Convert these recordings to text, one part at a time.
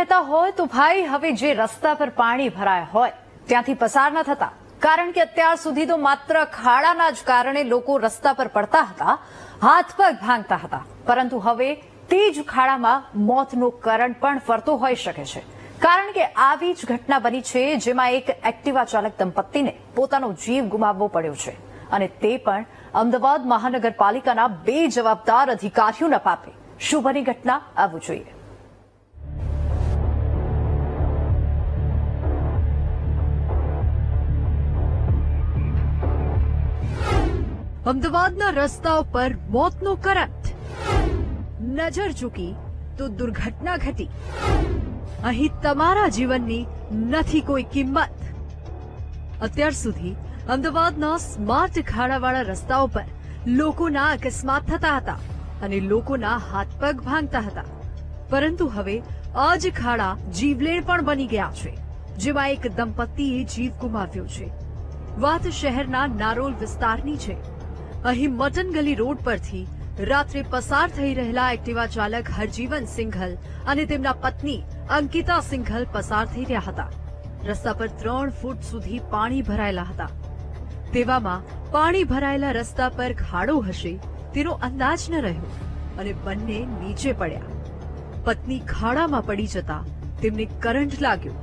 રહેતા હોય તો ભાઈ હવે જે રસ્તા પર પાણી ભરાયા હોય ત્યાંથી પસાર ન થતા, કારણ કે અત્યાર સુધી તો માત્ર ખાડાના જ કારણે લોકો રસ્તા પર પડતા હતા, હાથ પગ ભાંગતા હતા, પરંતુ હવે તે જ ખાડામાં મોતનો કરંટ પણ ફરતો હોઈ શકે છે, કારણ કે આવી જ ઘટના બની છે જેમાં એક એક્ટિવા ચાલક દંપતીને પોતાનો જીવ ગુમાવવો પડ્યો છે, અને તે પણ અમદાવાદ મહાનગરપાલિકાના બે જવાબદાર અધિકારીઓના પાપે। શું બની ઘટના, આવવું જોઈએ। અમદાવાદના રસ્તાઓ પર મોતનો કરંટ, નજર ચૂકી તો દુર્ઘટના ઘટી। અહીં તમારા જીવનની નથી કોઈ કિંમત। અત્યાર સુધી અમદાવાદના સ્માર્ટ ખાડાવાળા રસ્તાઓ પર લોકોના અકસ્માત થતા હતા અને લોકોના હાથ પગ ભાંગતા હતા, પરંતુ હવે આ જ ખાડા જીવલેણ પણ બની ગયા છે, જેમાં એક દંપતીએ જીવ ગુમાવ્યો છે। વાત શહેરના નારોલ વિસ્તારની છે। અહીં મટન ગલી રોડ પરથી રાત્રે પસાર થઈ રહેલા એક્ટિવા ચાલક હરજીવન સિંઘલ અને તેમના પત્ની અંકિતા સિંઘલ પસાર થઈ રહ્યા હતા। રસ્તા પર 3 ફૂટ સુધી પાણી ભરાયેલા હતા। તેવામાં પાણી ભરાયેલા રસ્તા પર ખાડો હશે તેનો અંદાજ ન રહ્યો અને બંને નીચે પડ્યા। પત્ની ખાડામાં પડી જતા તેમને કરંટ લાગ્યો।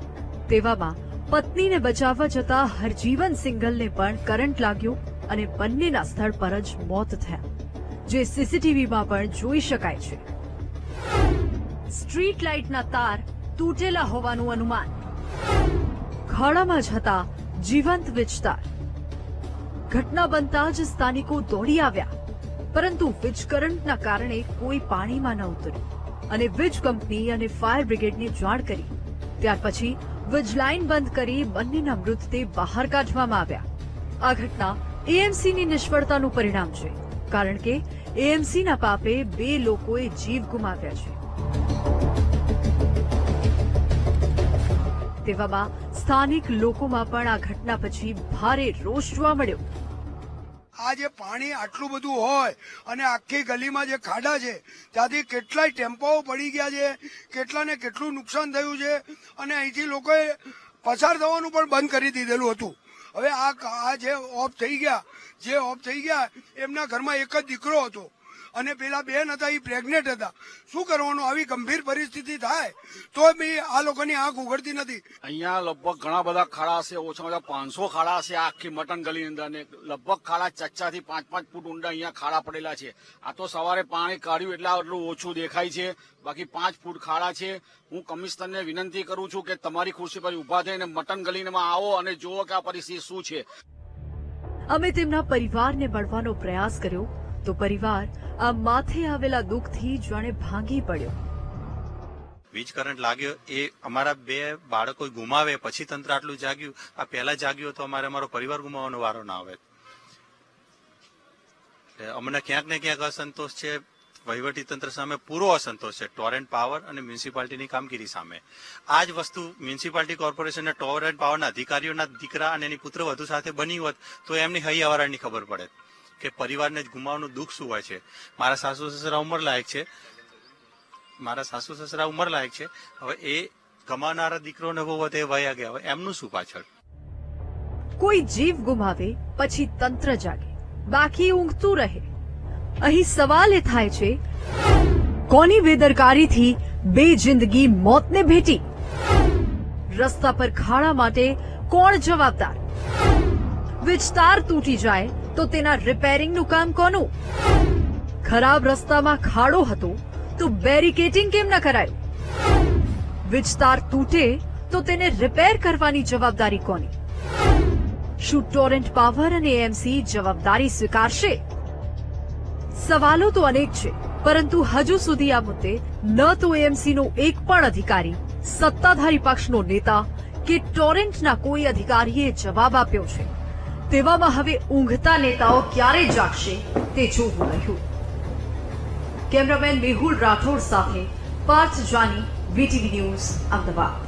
તેવામાં પત્નીને બચાવવા જતા હરજીવન સિંઘલને પણ કરંટ લાગ્યો અને બંનેના સ્થળ પર જ મોત થયા, જે સીસીટીવીમાં પણ જોઈ શકાય છે। સ્ટ્રીટ લાઇટના તાર તૂટેલા હોવાનું અનુમાન, ખાડામાં જ હતા જીવંત વીજતાર। ઘટના બનતા જ સ્થાનિકો દોડી આવ્યા, પરંતુ વીજ કરંટના કારણે કોઈ પાણીમાં ન ઉતર્યું અને વીજ કંપની અને ફાયર બ્રિગેડને જાણ કરી। ત્યાર પછી વીજ લાઇન બંધ કરી બંનેના મૃતદેહ બહાર કાઢવામાં આવ્યા। આ ઘટના એએમસીની નિષ્ફળતાનું પરિણામ છે, કારણ કે એએમસીના પાપે 2 લોકોએ જીવ ગુમાવ્યા છે। તેવામાં સ્થાનિક લોકોમાં પણ આ ઘટના પછી ભારે રોષ જોવા મળ્યો। આ જે પાણી આટલું બધું હોય અને આખી ગલીમાં જે ખાડા છે ત્યાંથી કેટલાય ટેમ્પોઓ પડી ગયા છે, કેટલાને કેટલું નુકસાન થયું છે, અને અહીંથી લોકોએ પસાર થવાનું પણ બંધ કરી દીધેલું હતું। હવે આ જે ઓફ થઈ ગયા એમના ઘરમાં એક જ દીકરો હતો અને પેલા બેન હતા એ પ્રેગ્નેન્ટ હતા। શું કરવાનું, આવી ગંભીર પરિસ્થિતિ થાય તો બી આ લોકોની આંખ ઉઘડતી નથી। અહીંયા લગભગ ઘણા બધા ખાડા છે, ઓછામાં ઓછા 500 ખાડા છે આખી મટન ગલી અંદર, ને લગભગ ખાડા 4 થી 5 ફૂટ ઊંડા અહીંયા ખાડા પડેલા છે। આ તો સવારે પાણી કાઢ્યું એટલે આટલું ઓછું દેખાય છે, બાકી 5 ફૂટ ખાડા છે। હું કમિશનરને વિનંતી કરું છું કે તમારી ખુરશી પર ઉભા થઈને મટન ગલીમાં આવો અને જુઓ કે આ પરિસ્થિતિ શું છે। અમે તેમના પરિવારને મળવાનો પ્રયાસ કર્યો તો પરિવાર આ માથે આવેલા દુઃખથી જાણે ભાંગી પડ્યો। વીજ કરંટ લાગ્યો એ અમારા 2 બાળકો ગુમાવે પછી તંત્ર આટલું જાગ્યું। આ પહેલા જાગ્યું તો અમારો પરિવાર ગુમાવવાનો વારો ના આવે। અમને ક્યાંક ને ક્યાંક અસંતોષ છે, વહીવટી તંત્ર સામે પૂરો અસંતોષ છે, ટોરેન્ટ પાવર અને મ્યુનિસિપાલિટીની કામગીરી સામે। આ જ વસ્તુ મ્યુનિસિપાલિટી કોર્પોરેશનના ટોરેન્ટ પાવરના અધિકારીઓના દીકરા અને એની પુત્રવધુ સાથે બની હોત તો એમની હૈ હવારાની ખબર પડે કે પરિવારને જ ગુમાવવાનું દુઃખ શું હોય છે। મારા સાસુ સસરા ઉંમરલાયક છે, હવે એ ગમાનારા દીકરોને બહુ વધે વયા ગયા, હવે એમનું શું પાછળ। કોઈ જીવ ગુમાવે પછી તંત્ર જાગે, બાકી ઊંઘતું રહે। અહીં સવાલ એ થાય છે, કોની બેદરકારીથી 2 જિંદગી મોતને ભેટી? રસ્તા પર ખાડા માટે કોણ જવાબદાર? વીજતાર તૂટી જાય તો તેના રિપેરિંગનું કામ કોનું? ખરાબ રસ્તામાં ખાડો હતો તો બેરિકેડિંગ કેમ ન કરાયું? વીજતાર તૂટે તો તેને રિપેર કરવાની જવાબદારી કોની? શું ટોરેન્ટ પાવર અને એએમસી જવાબદારી સ્વીકારશે? સવાલો તો અનેક છે, પરંતુ હજુ સુધી આ મુદ્દે ન તો એએમસીનો એક પણ અધિકારી, સત્તાધારી પક્ષનો નેતા કે ટોરેન્ટના કોઈ અધિકારીએ જવાબ આપ્યો છે। તેવામાં હવે ઊંઘતા નેતાઓ ક્યારે જાગશે તે જોવું રહ્યું। કેમેરામેન મેહુલ રાઠોડ સાથે પાર્થ જાની, વીટીવી ન્યૂઝ, અમદાવાદ।